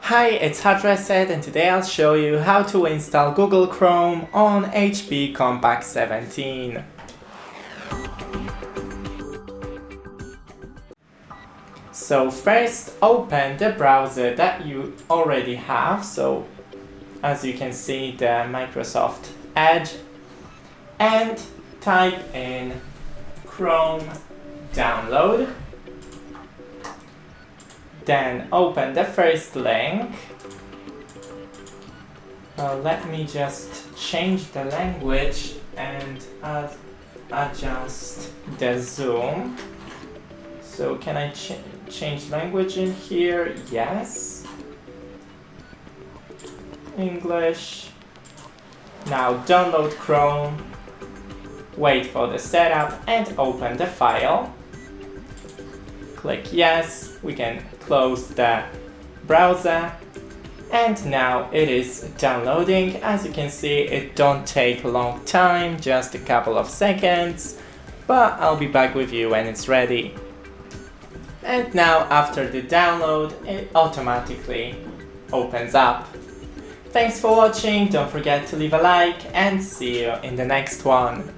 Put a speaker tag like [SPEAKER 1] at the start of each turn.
[SPEAKER 1] Hi, it's Hardreset and today I'll show you how to install Google Chrome on HP Compaq 17. So first open the browser that you already have, so as you can see the Microsoft Edge, and type in Chrome download. Then open the first link. Let me just change the language and adjust the zoom. So can I change language in here? Yes. English. Now download Chrome. Wait for the setup and open the file. Click yes. We can close the browser, and now it is downloading. As you can see, it don't take a long time, just a couple of seconds, but I'll be back with you when it's ready. And now after the download, it automatically opens up. Thanks for watching, don't forget to leave a like and see you in the next one.